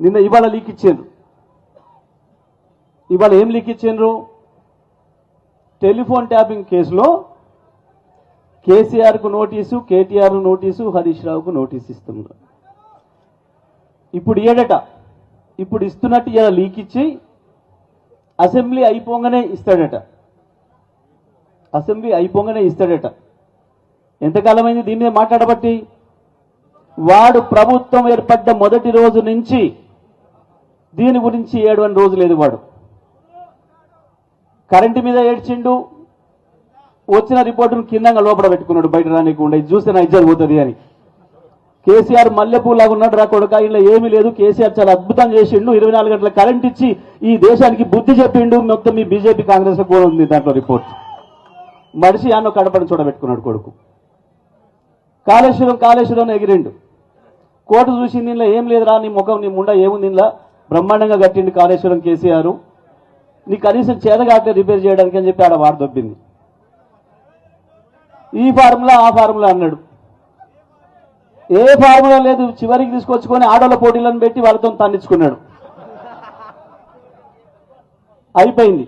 నిన్న ఇవాళ లీక్ ఇచ్చిండ్రు. ఇవాళ ఏం లీక్ ఇచ్చిండ్రు? టెలిఫోన్ ట్యాపింగ్ కేసులో కేసీఆర్కు నోటీసు, కేటీఆర్ నోటీసు, హరీష్ రావుకు నోటీసు ఇస్తున్నారు. ఇప్పుడు ఏడట, ఇప్పుడు ఇస్తున్నట్టు ఇలా లీక్ ఇచ్చి అసెంబ్లీ అయిపోగానే ఇస్తాడట. అసెంబ్లీ అయిపోగానే ఇస్తాడట. ఎంతకాలమైంది దీని మీద మాట్లాడబట్టి? వాడు ప్రభుత్వం ఏర్పడ్డ మొదటి రోజు నుంచి దీని గురించి ఏడవని రోజు లేదు. వాడు కరెంటు మీద ఏడ్చిండు, వచ్చిన రిపోర్టును కిందంగా లోపల పెట్టుకున్నాడు, బయట రానికుండా. ఇది చూస్తే నా ఇజ్జత్ పోతుంది అని. కేసీఆర్ మల్లెపూలాగా ఉన్నాడు రా కొడుక, ఇలా ఏమీ లేదు, కేసీఆర్ చాలా అద్భుతం చేసిండు, 24 గంటల కరెంట్ ఇచ్చి ఈ దేశానికి బుద్ధి చెప్పిండు, మొత్తం మీ బీజేపీ కాంగ్రెస్ కూడా ఉంది దాంట్లో రిపోర్ట్. మనిషి అన్న కడపని చూడబెట్టుకున్నాడు కొడుకు. కాళేశ్వరం ఎగిరిండు. కోర్టు చూసింది, ఇంట్లో ఏం లేదురా, నీ ముఖం నీ ముండ ఏముంది, ఇంట్లో బ్రహ్మాండంగా కట్టిండు కాళేశ్వరం కేసీఆర్, నీ కనీసం చేతగాక రిపేర్ చేయడానికి అని చెప్పి ఆడ వాడు దొబ్బింది. ఈ ఫార్ములా ఆ ఫార్ములా అన్నాడు. ఏ ఫార్ములా లేదు. చివరికి తీసుకొచ్చుకొని ఆడోళ్ళ పోటీలను పెట్టి వాళ్ళతో తన్నించుకున్నాడు. అయిపోయింది.